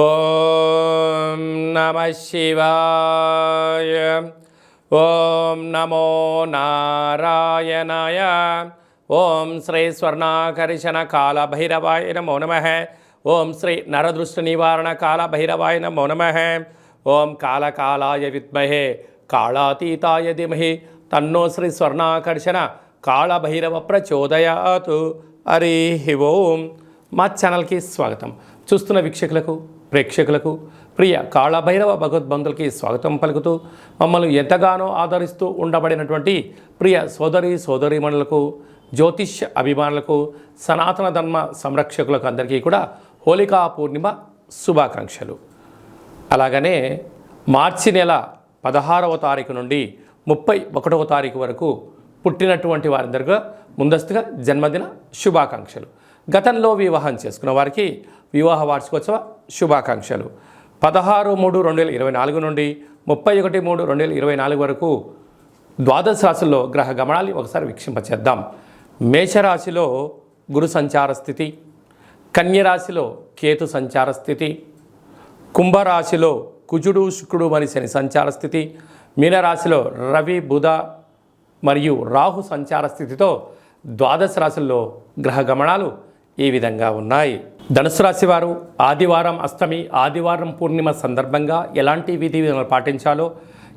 ఓం నమః శివాయ. ఓం నమో నారాయణాయ. ఓం శ్రీ స్వర్ణాకర్షణ కాల భైరవాయ నమో నమః. ఓం శ్రీ నరదృష్టి నివారణ కాల భైరవాయ నమో నమః. ఓం కాళకాలాయ విద్మహే కాళాతీతాయ ధీమహి తన్నో శ్రీ స్వర్ణాకర్షణ కాళభైరవ ప్రచోదయాత్. హరి ఓం. మా ఛానల్కి స్వాగతం. చూస్తున్న వీక్షకులకు, ప్రేక్షకులకు, ప్రియ కాళభైరవ భగవద్బంధులకి స్వాగతం పలుకుతూ మమ్మల్ని ఎంతగానో ఆదరిస్తూ ఉండబడినటువంటి ప్రియ సోదరీమణులకు, జ్యోతిష్య అభిమానులకు, సనాతన ధర్మ సంరక్షకులకు అందరికీ కూడా హోళికా పూర్ణిమ శుభాకాంక్షలు. అలాగనే మార్చి నెల 16వ తారీఖు నుండి 31వ తారీఖు వరకు పుట్టినటువంటి వారందరికీ ముందస్తుగా జన్మదిన శుభాకాంక్షలు. గతంలో వివాహం చేసుకున్న వారికి వివాహ వార్షికోత్సవ శుభాకాంక్షలు. 16/3/2024 నుండి 31/3/2024 వరకు ద్వాదశ రాశుల్లో గ్రహ గమనాన్ని ఒకసారి వీక్షింపచేద్దాం. మేషరాశిలో గురు సంచార స్థితి, కన్యరాశిలో కేతు సంచార స్థితి, కుంభరాశిలో కుజుడు శుక్రుడు మరియు శని సంచార స్థితి, మీనరాశిలో రవి బుధ మరియు రాహు సంచార స్థితితో ద్వాదశ రాశుల్లో గ్రహ గమనాలు ఈ విధంగా ఉన్నాయి. ధనుసు రాశి వారు ఆదివారం అష్టమి, ఆదివారం పూర్ణిమ సందర్భంగా ఎలాంటి విధి విధానాలు పాటించాలో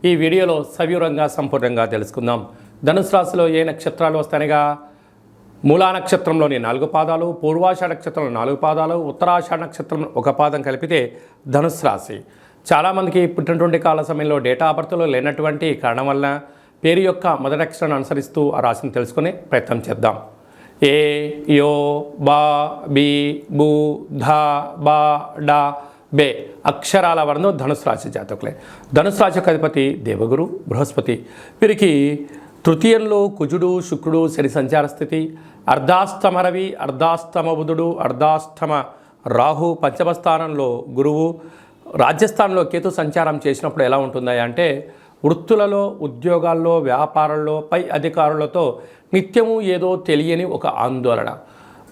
ఈ వీడియోలో సవివరంగా సంపూర్ణంగా తెలుసుకుందాం. ధనుసు రాశిలో ఏ నక్షత్రాలు వస్తాయనగా మూలా నక్షత్రంలోని 4 పాదాలు, పూర్వాషాఢ నక్షత్రంలో 4 పాదాలు, ఉత్తరాషాఢ నక్షత్రం 1 పాదం కలిపితే ధనుసు రాశి. చాలామందికి పుట్టినటువంటి కాల సమయంలో డేటా ఆఫ్ బర్త్లో లేనటువంటి కారణం వలన పేరు యొక్క మొదటి అక్షరాన్ని అనుసరిస్తూ ఆ రాశిని తెలుసుకునే ప్రయత్నం చేద్దాం. ఏ, యో, బా, బి, బు, ధ, బా, డా, బే అక్షరాల వర్ణం ధనుసు రాశి జాతకులే. ధనుసు రాశి యొక్క అధిపతి దేవగురు బృహస్పతి. వీరికి తృతీయంలో కుజుడు శుక్రుడు శని సంచార స్థితి, అర్ధాష్టమ రవి, అర్ధాష్టమ బుధుడు, అర్ధాష్టమ రాహు, పంచమ స్థానంలో గురువు, రాజ్యస్థానంలో కేతు సంచారం చేసినప్పుడు ఎలా ఉంటుందా అంటే వృత్తులలో, ఉద్యోగాల్లో, వ్యాపారాల్లో పై అధికారులతో నిత్యము ఏదో తెలియని ఒక ఆందోళన.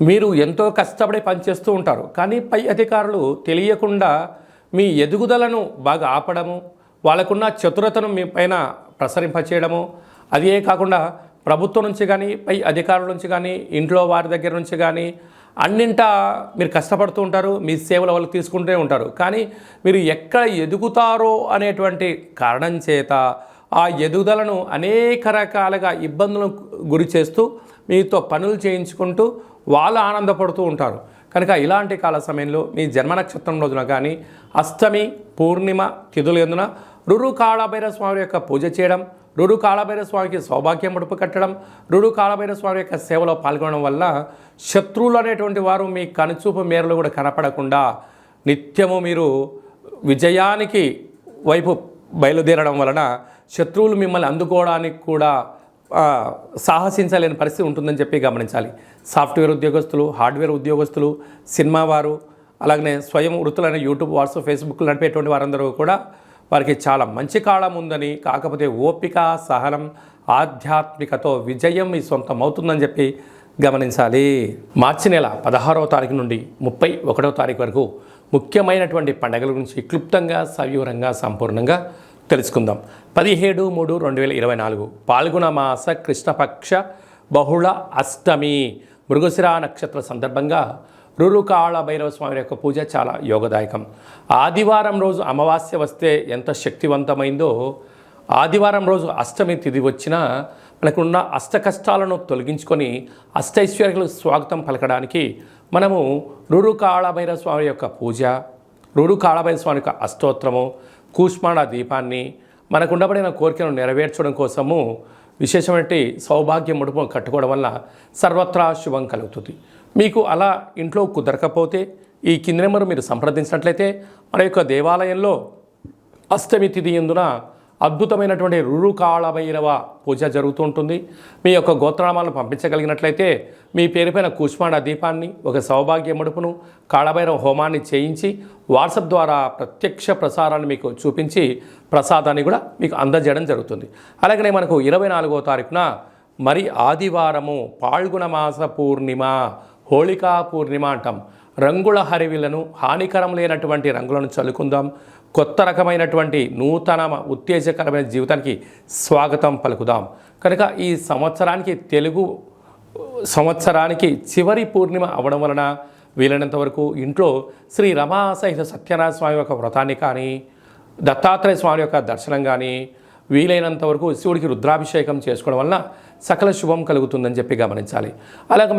మీరు ఎంతో కష్టపడి పనిచేస్తూ ఉంటారు, కానీ పై అధికారులు తెలియకుండా మీ ఎదుగుదలను బాగా ఆపడము, వాళ్ళకున్న చతురతను మీ పైన ప్రసరింపచేయడము, అదే కాకుండా ప్రభుత్వం నుంచి కానీ, పై అధికారుల నుంచి కానీ, ఇంట్లో వారి దగ్గర నుంచి కానీ అన్నింటా మీరు కష్టపడుతూ ఉంటారు, మీ సేవల వాళ్ళు తీసుకుంటూనే ఉంటారు. కానీ మీరు ఎక్కడ ఎదుగుతారో అనేటువంటి కారణం చేత ఆ ఎదుగుదలను అనేక రకాలుగా ఇబ్బందులకు గురి చేస్తూ మీతో పనులు చేయించుకుంటూ వాళ్ళు ఆనందపడుతూ ఉంటారు. కనుక ఇలాంటి కాల సమయంలో మీ జన్మ నక్షత్రం రోజున కానీ అష్టమి పూర్ణిమ తిథులు ఎందున రురు కాళభైరవ స్వామి యొక్క పూజ చేయడం, రురు కాళభైరవ స్వామికి సౌభాగ్యం ముడుపు కట్టడం, రురు కాళభైరవ స్వామి యొక్క సేవలో పాల్గొనడం వల్ల శత్రువులు అనేటువంటి వారు మీ కనుచూపు మేరలు కూడా కనపడకుండా నిత్యము మీరు విజయానికి వైపు బయలుదేరడం వలన శత్రువులు మిమ్మల్ని అందుకోవడానికి కూడా సాహసించలేని పరిస్థితి ఉంటుందని చెప్పి గమనించాలి. సాఫ్ట్వేర్ ఉద్యోగస్తులు, హార్డ్వేర్ ఉద్యోగస్తులు, సినిమా వారు, అలాగనే స్వయం వృత్తులైన యూట్యూబ్, వాట్సాప్, ఫేస్బుక్లు నడిపేటువంటి వారందరూ కూడా వారికి చాలా మంచి కాలం ఉందని, కాకపోతే ఓపిక, సహనం, ఆధ్యాత్మికతో విజయం మీ సొంతం అవుతుందని చెప్పి గమనించాలి. మార్చి నెల 16వ తారీఖు నుండి 31వ తారీఖు వరకు ముఖ్యమైనటువంటి పండుగల గురించి క్లుప్తంగా, సవివరంగా, సంపూర్ణంగా తెలుసుకుందాం. 17/3/2024 పాల్గొన మాస కృష్ణపక్ష బహుళ అష్టమి మృగశిర నక్షత్ర సందర్భంగా రురు కాళభైరవ స్వామి యొక్క పూజ చాలా యోగదాయకం. ఆదివారం రోజు అమావాస్య వస్తే ఎంత శక్తివంతమైందో, ఆదివారం రోజు అష్టమి తిథి వచ్చినా మనకున్న అష్ట కష్టాలను తొలగించుకొని అష్టైశ్వర్యాలకు స్వాగతం పలకడానికి మనము రురు కాళభైరవ స్వామి యొక్క పూజ, రురు కాళభైరవ స్వామి యొక్క అష్టోత్తరము, కూష్మాండ దీపాన్ని మనకు ఉండబడిన కోరికను నెరవేర్చడం కోసము విశేషమైన సౌభాగ్య ముడుపు కట్టుకోవడం వల్ల సర్వత్రా శుభం కలుగుతుంది. మీకు అలా ఇంట్లో కుదరకపోతే ఈ కింది నెంబరు మీరు సంప్రదించినట్లయితే మన యొక్క దేవాలయంలో అష్టమి తిథి ఎందున అద్భుతమైనటువంటి రురు కాళభైరవ పూజ జరుగుతూ ఉంటుంది. మీ యొక్క గోత్రనామాలను పంపించగలిగినట్లయితే మీ పేరుపైన కూష్మాండ దీపాన్ని, ఒక సౌభాగ్య ముడుపును, కాళభైరవ హోమాన్ని చేయించి వాట్సాప్ ద్వారా ప్రత్యక్ష ప్రసారాన్ని మీకు చూపించి ప్రసాదాన్ని కూడా మీకు అందజేయడం జరుగుతుంది. అలాగనే మనకు 24వ తారీఖున మరి ఆదివారము పాల్గొన మాస పూర్ణిమ, హోళికా పూర్ణిమ అంటాం. రంగుల హరివిలను హానికరం లేనటువంటి రంగులను చల్లుకుందాం. కొత్త రకమైనటువంటి నూతన ఉత్తేజకరమైన జీవితానికి స్వాగతం పలుకుదాం. కనుక ఈ తెలుగు సంవత్సరానికి చివరి పూర్ణిమ అవ్వడం వలన వీలైనంత వరకు ఇంట్లో శ్రీ రమా సహిత సత్యనారాయణ స్వామి యొక్క వ్రతాన్ని కానీ, దత్తాత్రేయ స్వామి యొక్క దర్శనం కానీ, వీలైనంత వరకు శివుడికి రుద్రాభిషేకం చేసుకోవడం వలన సకల శుభం కలుగుతుందని చెప్పి గమనించాలి. అలాగే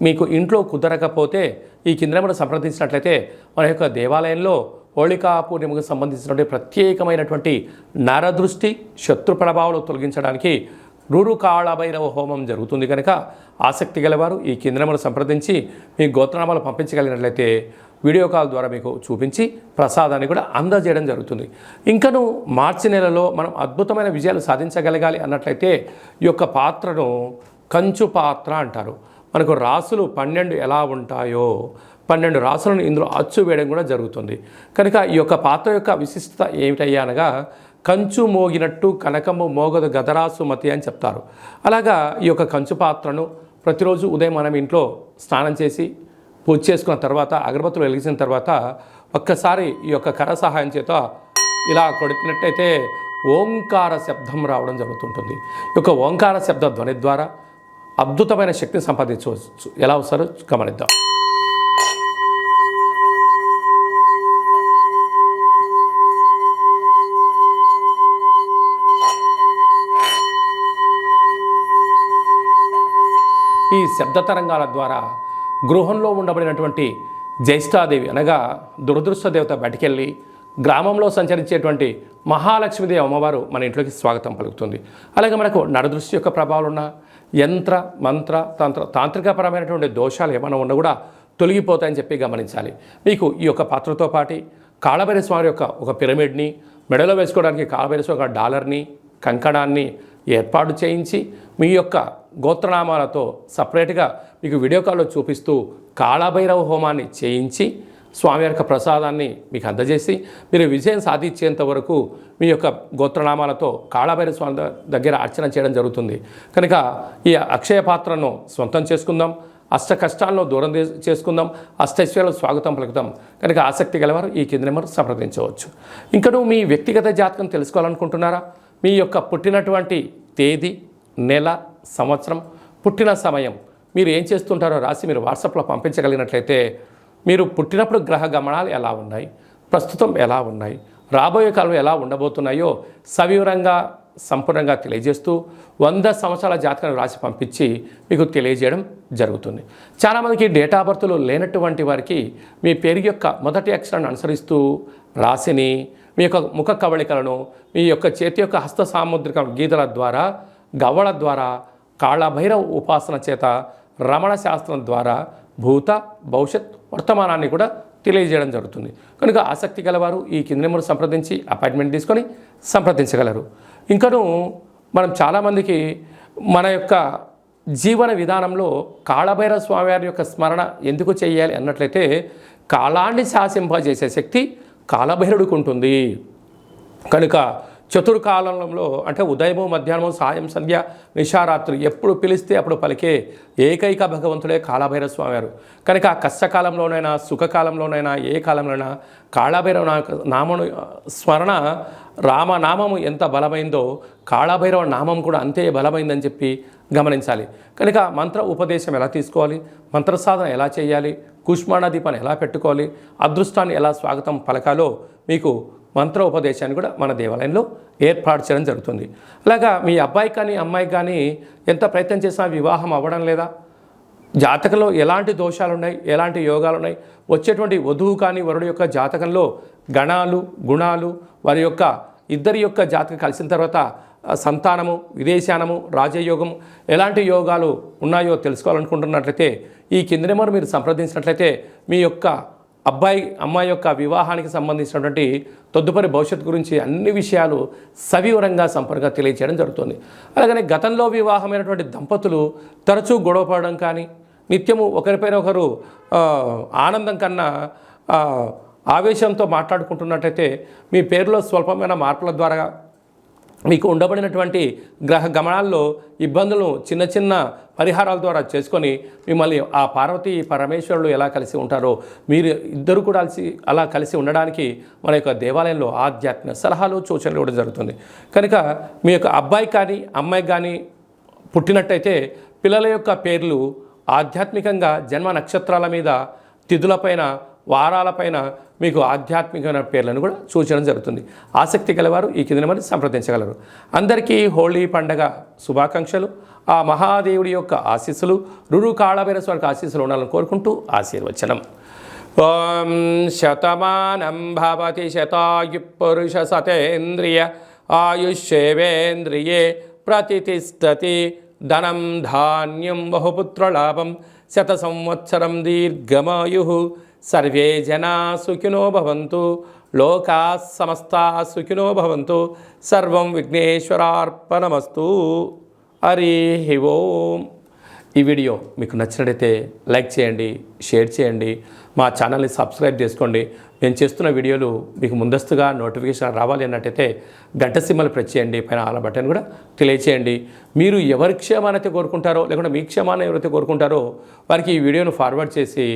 మీకు ఇంట్లో కుదరకపోతే ఈ కింద సంప్రదించినట్లయితే మన యొక్క దేవాలయంలో హోళికా పూర్ణిమకు సంబంధించినటువంటి ప్రత్యేకమైనటువంటి నరదృష్టి శత్రు ప్రభావాలు తొలగించడానికి రూరు కాళభైరవ హోమం జరుగుతుంది. కనుక ఆసక్తి గలవారు ఈ కింద సంప్రదించి మీ గోత్రనామాలు పంపించగలిగినట్లయితే వీడియో కాల్ ద్వారా మీకు చూపించి ప్రసాదాన్ని కూడా అందజేయడం జరుగుతుంది. ఇంకను మార్చి నెలలో మనం అద్భుతమైన విజయాలు సాధించగలగాలి అన్నట్లయితే ఈ యొక్క పాత్రను కంచు పాత్ర అంటారు. మనకు రాసులు 12 ఎలా ఉంటాయో 12 రాసులను ఇందులో అచ్చు వేయడం కూడా జరుగుతుంది. కనుక ఈ యొక్క పాత్ర యొక్క విశిష్టత ఏమిటయ్యా అనగా, కంచు మోగినట్టు కనకము మోగదు గదరాసు మతి అని చెప్తారు. అలాగా ఈ యొక్క కంచు పాత్రను ప్రతిరోజు ఉదయం మనం ఇంట్లో స్నానం చేసి పూజ చేసుకున్న తర్వాత అగరబత్తులు వెలిగించిన తర్వాత ఒక్కసారి ఈ యొక్క కర సహాయం చేత ఇలా కొట్టినట్టయితే ఓంకార శబ్దం రావడం జరుగుతుంటుంది. ఈ యొక్క ఓంకార శబ్ద ధ్వని ద్వారా అద్భుతమైన శక్తిని సంపాదించవచ్చు. ఎలా వస్తారో గమనిద్దాం. ఈ శబ్ద తరంగాల ద్వారా గృహంలో ఉండబడినటువంటి జ్యేష్ఠాదేవి అనగా దురదృష్ట దేవత బయటికెళ్ళి గ్రామంలో సంచరించేటువంటి మహాలక్ష్మీదేవి అమ్మవారు మన ఇంట్లోకి స్వాగతం పలుకుతుంది. అలాగే మనకు నరదృష్టి యొక్క ప్రభావాలు ఉన్న యంత్ర మంత్ర తాంత్రికపరమైనటువంటి దోషాలు ఏమైనా ఉన్నా కూడా తొలగిపోతాయని చెప్పి గమనించాలి. మీకు ఈ యొక్క పాత్రతో పాటు కాళభైరవ స్వామి యొక్క ఒక పిరమిడ్ని, మెడలో వేసుకోవడానికి కాళభైరవ స్వామి ఒక డాలర్ని, కంకణాన్ని ఏర్పాటు చేయించి మీ యొక్క గోత్రనామాలతో సపరేట్గా మీకు వీడియో కాల్లో చూపిస్తూ కాళభైరవ హోమాన్ని చేయించి స్వామి యొక్క ప్రసాదాన్ని మీకు అందజేసి మీరు విజయం సాధించేంత వరకు మీ యొక్క గోత్రనామాలతో కాళభైరవ స్వామి దగ్గర అర్చన చేయడం జరుగుతుంది. కనుక ఈ అక్షయ పాత్రను సొంతం చేసుకుందాం, అష్ట కష్టాలను దూరం చేసుకుందాం, అష్టైశ్వర్యాలు స్వాగతం పలుకుతాం. కనుక ఆసక్తి గలవారు ఈ కింద నెంబర్ సంప్రదించవచ్చు. ఇంకా మీ వ్యక్తిగత జాతకం తెలుసుకోవాలనుకుంటున్నారా? మీ యొక్క పుట్టినటువంటి తేదీ, నెల, సంవత్సరం, పుట్టిన సమయం మీరు ఏం చేస్తుంటారో రాసి మీరు వాట్సాప్లో పంపించగలిగినట్లయితే మీరు పుట్టినప్పుడు గ్రహ గమనాలు ఎలా ఉన్నాయి, ప్రస్తుతం ఎలా ఉన్నాయి, రాబోయే కాలంలో ఎలా ఉండబోతున్నాయో సవివరంగా సంపూర్ణంగా తెలియజేస్తూ 100 సంవత్సరాల జాతకాన్ని రాసి పంపించి మీకు తెలియజేయడం జరుగుతుంది. చాలామందికి డేటా బర్త్లు లేనటువంటి వారికి మీ పేరు యొక్క మొదటి అక్షరాన్ని అనుసరిస్తూ రాశిని, మీ యొక్క ముఖ కవళికలను, మీ యొక్క చేతి యొక్క హస్త సాముద్రిక గీతల ద్వారా, గవ్వల ద్వారా, కాళభైరవ ఉపాసన చేత, రమణ శాస్త్రం ద్వారా భూత భవిష్యత్ వర్తమానాన్ని కూడా తెలియజేయడం జరుగుతుంది. కనుక ఆసక్తి గలవారు ఈ కింది నెంబర్ సంప్రదించి అపాయింట్మెంట్ తీసుకొని సంప్రదించగలరు. ఇంకను మనం చాలామందికి మన యొక్క జీవన విధానంలో కాళభైరవ స్వామివారి యొక్క స్మరణ ఎందుకు చేయాలి అన్నట్లయితే, కాలాన్ని శాసింపజేసే శక్తి కాళభైరవుడికి ఉంటుంది. కనుక చతుర్కాలంలో అంటే ఉదయము, మధ్యాహ్నము, సాయం, సంధ్య, నిశారాత్రి ఎప్పుడు పిలిస్తే అప్పుడు పలికే ఏకైక భగవంతుడే కాళభైరవ స్వామివారు. కనుక కష్టకాలంలోనైనా సుఖకాలంలోనైనా ఏ కాలంలోనైనా కాళభైరవ నామను స్మరణ, రామనామము ఎంత బలమైందో కాళభైరవ నామం కూడా అంతే బలమైందని చెప్పి గమనించాలి. కనుక మంత్ర ఉపదేశం ఎలా తీసుకోవాలి, మంత్ర సాధన ఎలా చేయాలి, కుష్మాణ దీపాన్ని ఎలా పెట్టుకోవాలి, అదృష్టాన్ని ఎలా స్వాగతం పలకాలో మీకు మంత్ర ఉపదేశాన్ని కూడా మన దేవాలయంలో ఏర్పాటు చేయడం జరుగుతుంది. అలాగా మీ అబ్బాయి కానీ అమ్మాయి కానీ ఎంత ప్రయత్నం చేసినా వివాహం అవ్వడం లేదా, జాతకంలో ఎలాంటి దోషాలు ఉన్నాయి, ఎలాంటి యోగాలు ఉన్నాయి, వచ్చేటువంటి వధువు కానీ వరుడు యొక్క జాతకంలో గణాలు, గుణాలు, వారి యొక్క ఇద్దరి యొక్క జాతకం కలిసిన తర్వాత సంతానము, విదేశానము, రాజయోగం ఎలాంటి యోగాలు ఉన్నాయో తెలుసుకోవాలనుకుంటున్నట్లయితే ఈ కింది నెంబర్ మీరు సంప్రదించినట్లయితే మీ యొక్క అబ్బాయి అమ్మాయి యొక్క వివాహానికి సంబంధించినటువంటి తదుపరి భవిష్యత్తు గురించి అన్ని విషయాలు సవివరంగా సంపూర్ణంగా తెలియజేయడం జరుగుతుంది. అలాగనే గతంలో వివాహమైనటువంటి దంపతులు తరచూ గొడవపడడం కానీ, నిత్యము ఒకరిపైన ఒకరు ఆనందం కన్నా ఆవేశంతో మాట్లాడుకుంటున్నట్టయితే మీ పేరులో స్వల్పమైన మార్పుల ద్వారా మీకు ఉండబడినటువంటి గ్రహ గమనాల్లో ఇబ్బందులను చిన్న చిన్న పరిహారాల ద్వారా చేసుకొని మిమ్మల్ని ఆ పార్వతీ పరమేశ్వరులు ఎలా కలిసి ఉంటారో మీరు ఇద్దరు కూడా అలా కలిసి ఉండడానికి మన యొక్క దేవాలయంలో ఆధ్యాత్మిక సలహాలు సూచనలు ఇవ్వడం జరుగుతుంది. కనుక మీ యొక్క అబ్బాయి కానీ అమ్మాయి కానీ పుట్టినట్టయితే పిల్లల యొక్క పేర్లు ఆధ్యాత్మికంగా జన్మ నక్షత్రాల మీద తిథులపైన వారాలపైన మీకు ఆధ్యాత్మికమైన పేర్లను కూడా సూచించడం జరుగుతుంది. ఆసక్తి గలవారు ఈ కింద మరి సంప్రదించగలరు. అందరికీ హోళీ పండగ శుభాకాంక్షలు. ఆ మహాదేవుడి యొక్క ఆశీస్సులు రురు కాళభైరస్వామికి ఆశీస్సులు ఉండాలని కోరుకుంటూ ఆశీర్వచనం. ఓం శతమానం భవతి శతాయు పురుష సతేంద్రియ ఆయుష్యేవేంద్రియే ప్రతిష్టతి ధనం ధాన్యం బహుపుత్రలాభం శత సంవత్సరం దీర్ఘమాయు. సర్వే జనా సుఖినో భవంతు. లోకా సమస్తా సుఖినో భవంతు. సర్వం విఘ్నేశ్వరార్పణమస్తు. హరి ఓం. ఈ వీడియో మీకు నచ్చినట్లయితే లైక్ చేయండి, షేర్ చేయండి, మా ఛానల్ని సబ్స్క్రైబ్ చేసుకోండి. మేము చేస్తున్న వీడియోలు మీకు ముందస్తుగా నోటిఫికేషన్ రావాలి అన్నట్టయితే గంట సింబల్ ప్రెస్ చేయండి, పైన ఆల్ బటన్ కూడా తెలియచేయండి. మీరు ఎవరి క్షేమానైతే కోరుకుంటారో లేకుంటే మీ క్షేమాన్ని ఎవరైతే కోరుకుంటారో వారికి ఈ వీడియోను ఫార్వర్డ్ చేసి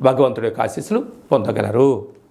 భగవంతుడి యొక్క ఆశీస్సులు పొందగలరు.